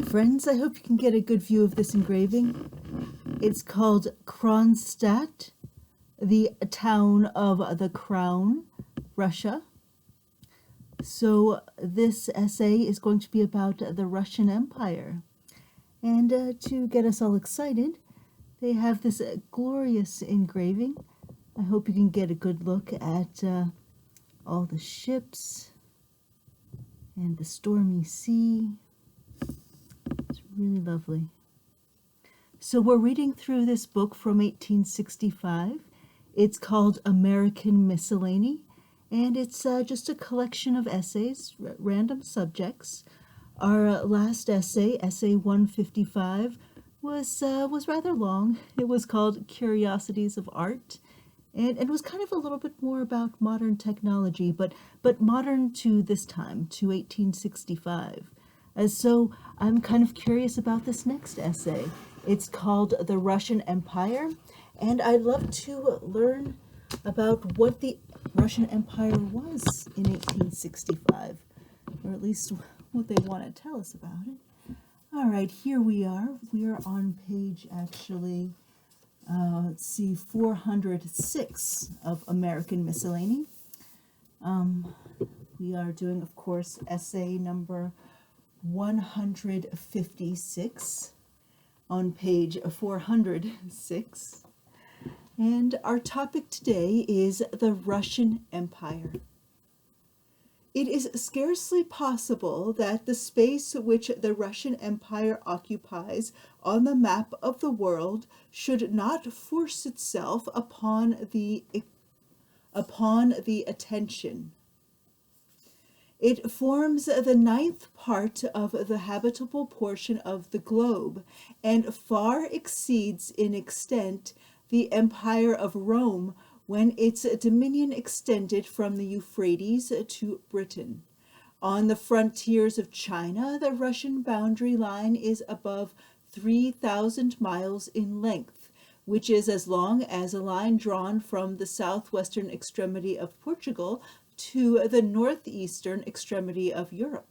friends, I hope you can get a good view of this engraving. It's called Kronstadt, the town of the crown, Russia. So this essay is going to be about the Russian Empire. And to get us all excited, they have this glorious engraving. I hope you can get a good look at all the ships and the stormy sea. It's really lovely. So we're reading through this book from 1865. It's called American Miscellany, and it's just a collection of essays, random subjects. Our last essay, essay 155, was rather long. It was called Curiosities of Art, and it was kind of a little bit more about modern technology, but modern to this time, to 1865. So I'm kind of curious about this next essay. It's called The Russian Empire, and I'd love to learn about what the Russian Empire was in 1865, or at least what they want to tell us about it. All right, here we are. We are on page, actually, let's see, 406 of American Miscellany. We are doing, of course, essay number 156 on page 406. And our topic today is the Russian Empire. It is scarcely possible that the space which the Russian Empire occupies on the map of the world should not force itself upon the attention. It forms the ninth part of the habitable portion of the globe, and far exceeds in extent the empire of Rome when its dominion extended from the Euphrates to Britain. On the frontiers of China, the Russian boundary line is above 3,000 miles in length, which is as long as a line drawn from the southwestern extremity of Portugal to the northeastern extremity of Europe,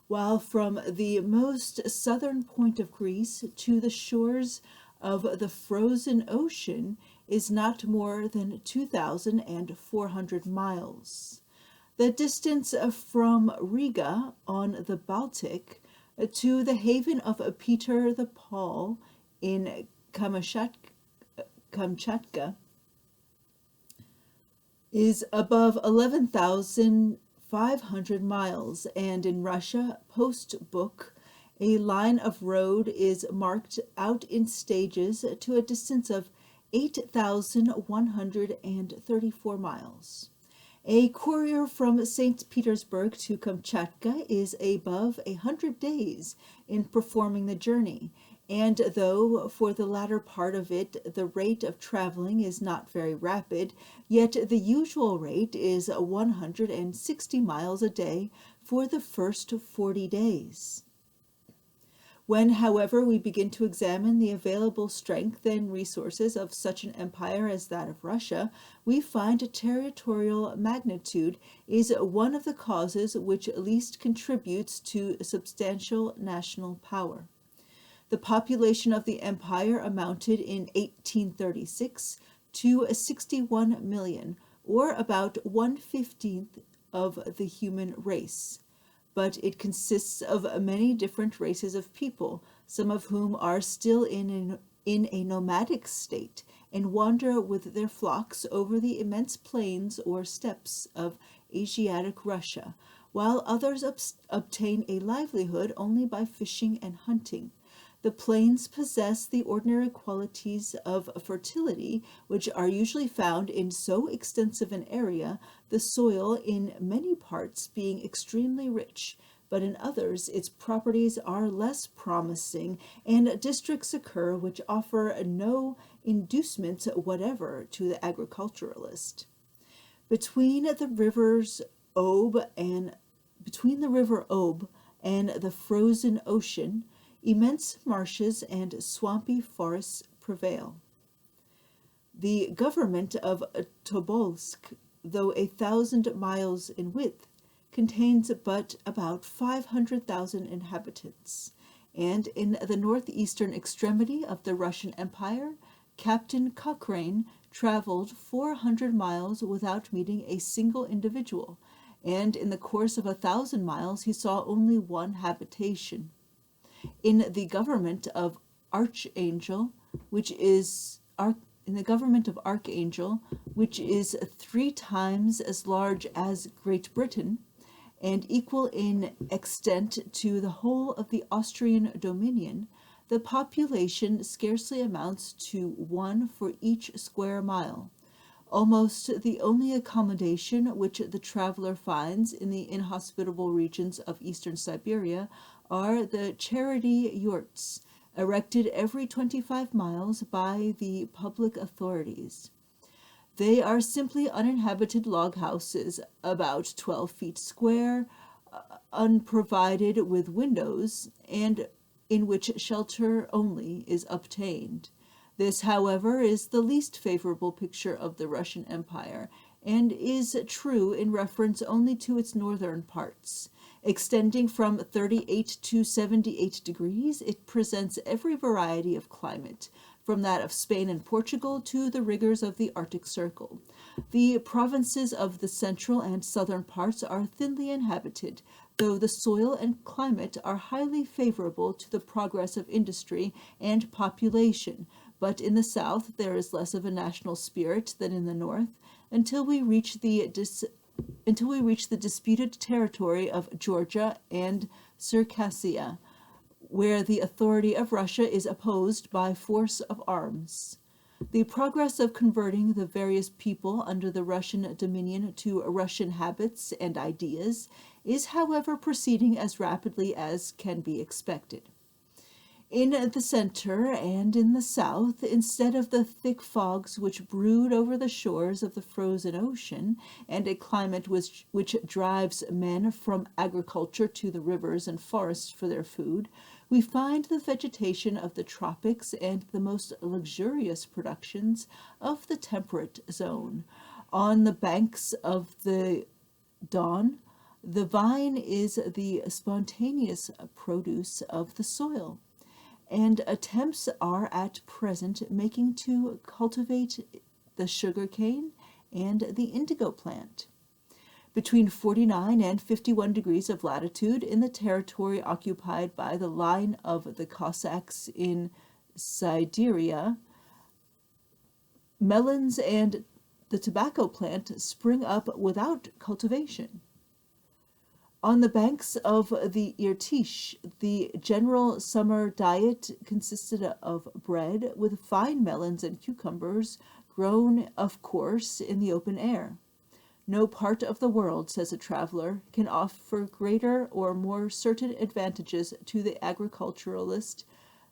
while from the most southern point of Greece to the shores of the frozen ocean is not more than 2,400 miles. The distance from Riga on the Baltic to the haven of Peter the Paul in Kamchatka is above 11,500 miles, and in Russia, post-book, a line of road is marked out in stages to a distance of 8,134 miles. A courier from St. Petersburg to Kamchatka is above 100 days in performing the journey, and though for the latter part of it the rate of traveling is not very rapid, yet the usual rate is 160 miles a day for the first 40 days. When, however, we begin to examine the available strength and resources of such an empire as that of Russia, we find territorial magnitude is one of the causes which least contributes to substantial national power. The population of the empire amounted in 1836 to 61 million, or about 1/15 of the human race. But it consists of many different races of people, some of whom are still in a nomadic state and wander with their flocks over the immense plains or steppes of Asiatic Russia, while others obtain a livelihood only by fishing and hunting. The plains possess the ordinary qualities of fertility, which are usually found in so extensive an area, the soil in many parts being extremely rich, but in others its properties are less promising, and districts occur which offer no inducement whatever to the agriculturalist. Between the river Ob and the frozen ocean, immense marshes and swampy forests prevail. The government of Tobolsk, though 1,000 miles in width, contains but about 500,000 inhabitants, and in the northeastern extremity of the Russian Empire, Captain Cochrane traveled 400 miles without meeting a single individual, and in the course of 1,000 miles he saw only one habitation. In the government of Archangel, which is in the government of Archangel, which is 3 times as large as Great Britain, and equal in extent to the whole of the Austrian dominion, the population scarcely amounts to 1 for each square mile. Almost the only accommodation which the traveler finds in the inhospitable regions of eastern Siberia are the charity yurts, erected every 25 miles by the public authorities. They are simply uninhabited log houses about 12 feet square, unprovided with windows, and in which shelter only is obtained. This, however, is the least favorable picture of the Russian Empire, and is true in reference only to its northern parts. Extending from 38 to 78 degrees, it presents every variety of climate, from that of Spain and Portugal to the rigors of the Arctic Circle. The provinces of the central and southern parts are thinly inhabited, though the soil and climate are highly favorable to the progress of industry and population, but in the south there is less of a national spirit than in the north, until we reach the disputed territory of Georgia and Circassia, where the authority of Russia is opposed by force of arms. The progress of converting the various people under the Russian dominion to Russian habits and ideas is, however, proceeding as rapidly as can be expected. In the center and in the south, instead of the thick fogs which brood over the shores of the frozen ocean, and a climate which drives men from agriculture to the rivers and forests for their food, we find the vegetation of the tropics and the most luxurious productions of the temperate zone. On the banks of the Don, the vine is the spontaneous produce of the soil, and attempts are at present making to cultivate the sugar cane and the indigo plant. Between 49 and 51 degrees of latitude in the territory occupied by the line of the Cossacks in Siberia, melons and the tobacco plant spring up without cultivation. On the banks of the Irtish, the general summer diet consisted of bread with fine melons and cucumbers, grown, of course, in the open air. No part of the world, says a traveler, can offer greater or more certain advantages to the agriculturalist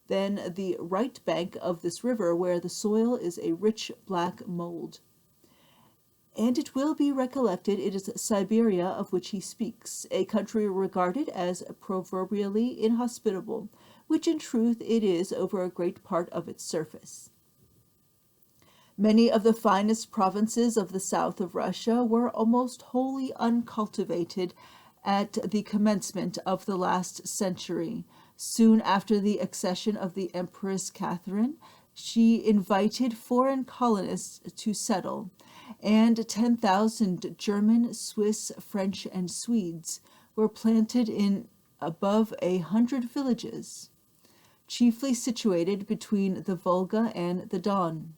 than the right bank of this river, where the soil is a rich black mold. And it will be recollected it is Siberia of which he speaks, a country regarded as proverbially inhospitable, which in truth it is over a great part of its surface. Many of the finest provinces of the south of Russia were almost wholly uncultivated at the commencement of the last century. Soon after the accession of the Empress Catherine, she invited foreign colonists to settle, and 10,000 German, Swiss, French, and Swedes were planted in above 100 villages, chiefly situated between the Volga and the Don.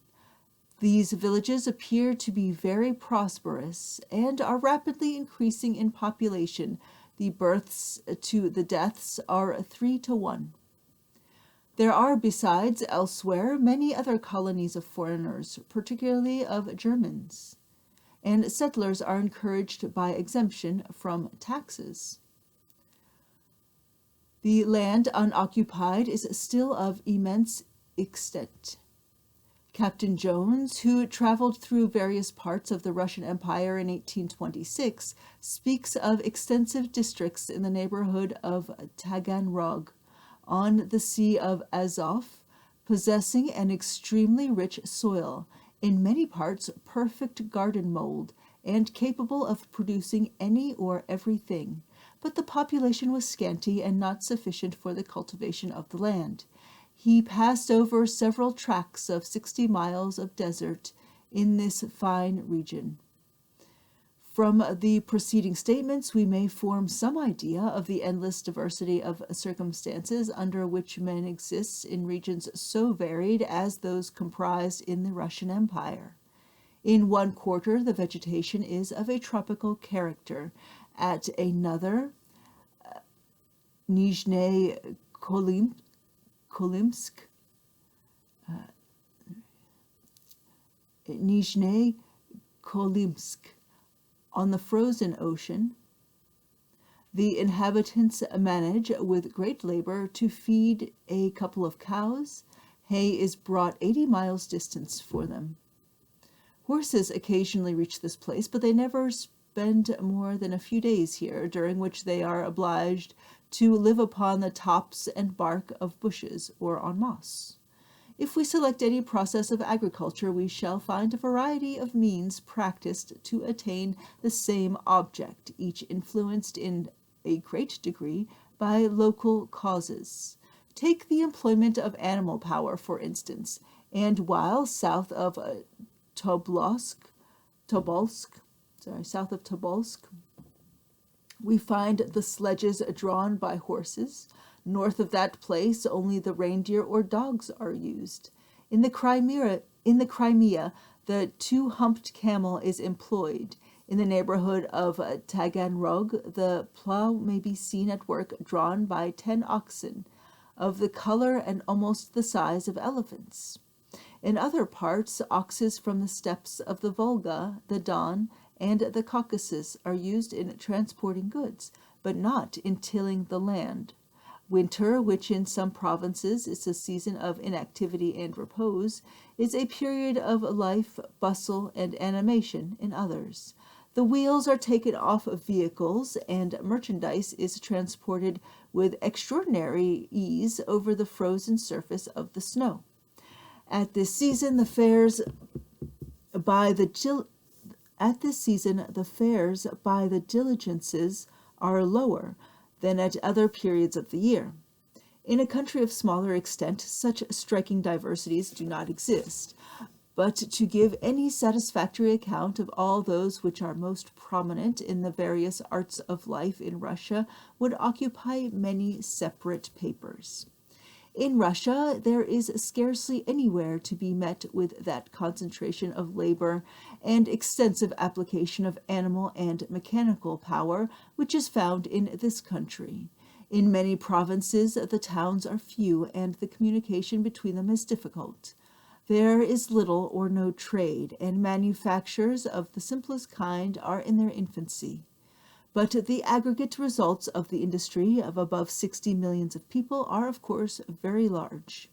These villages appear to be very prosperous and are rapidly increasing in population. The births to the deaths are 3 to 1. There are, besides, elsewhere, many other colonies of foreigners, particularly of Germans, and settlers are encouraged by exemption from taxes. The land unoccupied is still of immense extent. Captain Jones, who traveled through various parts of the Russian Empire in 1826, speaks of extensive districts in the neighborhood of Taganrog, on the Sea of Azov, possessing an extremely rich soil, in many parts perfect garden mold, and capable of producing any or everything. but the population was scanty and not sufficient for the cultivation of the land. He passed over several tracts of 60 miles of desert in this fine region. From the preceding statements, we may form some idea of the endless diversity of circumstances under which man exists in regions so varied as those comprised in the Russian Empire. In one quarter, the vegetation is of a tropical character. At another, Nizhny Kolimsk, on the frozen ocean, the inhabitants manage with great labor to feed a couple of cows. Hay is brought 80 miles distance for them. Horses occasionally reach this place, but they never spend more than a few days here, during which they are obliged to live upon the tops and bark of bushes or on moss. If we select any process of agriculture, we shall find a variety of means practiced to attain the same object, each influenced in a great degree by local causes. Take the employment of animal power, for instance, and while south of Tobolsk, we find the sledges drawn by horses. North of that place, only the reindeer or dogs are used. In the Crimea, the two-humped camel is employed. In the neighborhood of Taganrog, the plow may be seen at work drawn by 10 oxen, of the color and almost the size of elephants. In other parts, oxes from the steppes of the Volga, the Don, and the Caucasus are used in transporting goods, but not in tilling the land. Winter, which in some provinces is a season of inactivity and repose, is a period of life, bustle, and animation in others. The wheels are taken off of vehicles, and merchandise is transported with extraordinary ease over the frozen surface of the snow. At this season, the fares by the diligences are lower than at other periods of the year. In a country of smaller extent, such striking diversities do not exist. But to give any satisfactory account of all those which are most prominent in the various arts of life in Russia would occupy many separate papers. In Russia, there is scarcely anywhere to be met with that concentration of labor and extensive application of animal and mechanical power which is found in this country. In many provinces, the towns are few, and the communication between them is difficult. There is little or no trade, and manufactures of the simplest kind are in their infancy. But the aggregate results of the industry of above 60 millions of people are, of course, very large.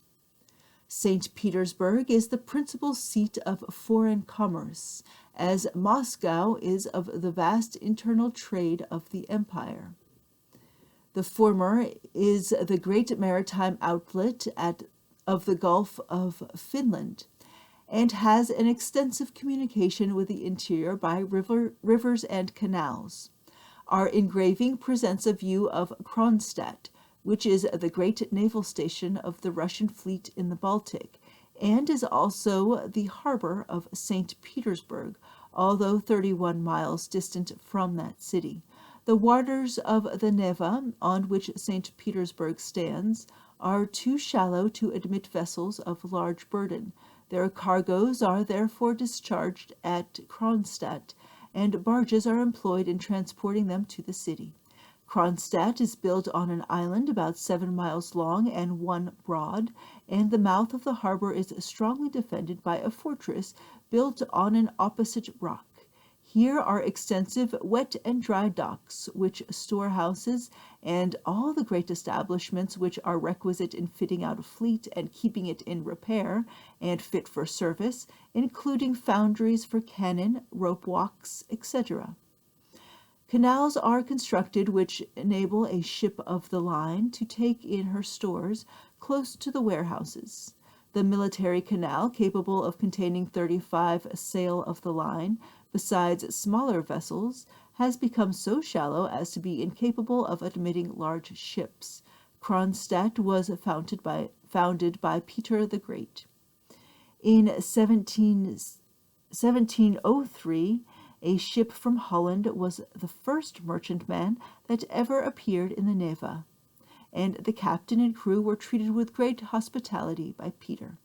St. Petersburg is the principal seat of foreign commerce, as Moscow is of the vast internal trade of the empire. The former is the great maritime outlet of the Gulf of Finland, and has an extensive communication with the interior by rivers and canals. Our engraving presents a view of Kronstadt, which is the great naval station of the Russian fleet in the Baltic, and is also the harbor of St. Petersburg, although 31 miles distant from that city. The waters of the Neva, on which St. Petersburg stands, are too shallow to admit vessels of large burden. Their cargoes are therefore discharged at Kronstadt, and barges are employed in transporting them to the city. Kronstadt is built on an island about 7 miles long and 1 broad, and the mouth of the harbor is strongly defended by a fortress built on an opposite rock. Here are extensive wet and dry docks, which storehouses, and all the great establishments which are requisite in fitting out a fleet and keeping it in repair and fit for service, including foundries for cannon, rope walks, etc. Canals are constructed which enable a ship of the line to take in her stores close to the warehouses. The military canal, capable of containing 35 sail of the line, besides smaller vessels, has become so shallow as to be incapable of admitting large ships. Kronstadt was founded by Peter the Great. In 1703, a ship from Holland was the first merchantman that ever appeared in the Neva, and the captain and crew were treated with great hospitality by Peter.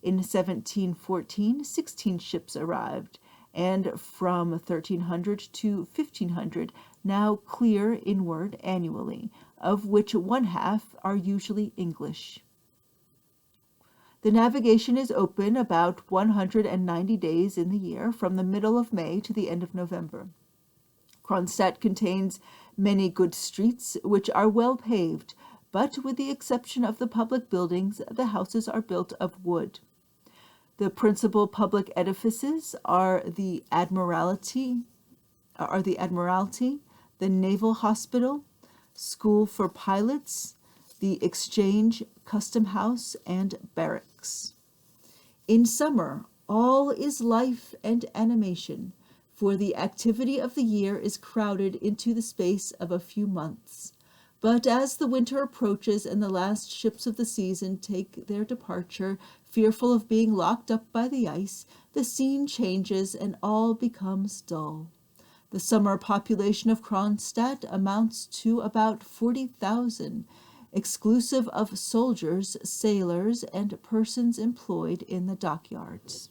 In 1714, 16 ships arrived, and from 1300 to 1500 now clear inward annually, of which one half are usually English. The navigation is open about 190 days in the year, from the middle of May to the end of November. Kronstadt contains many good streets, which are well paved, but with the exception of the public buildings, the houses are built of wood. The principal public edifices are the Admiralty, the Naval Hospital, School for Pilots, the Exchange, Custom House, and Barracks. In summer, all is life and animation, for the activity of the year is crowded into the space of a few months. But as the winter approaches and the last ships of the season take their departure, fearful of being locked up by the ice, the scene changes and all becomes dull. The summer population of Kronstadt amounts to about 40,000, exclusive of soldiers, sailors, and persons employed in the dockyards.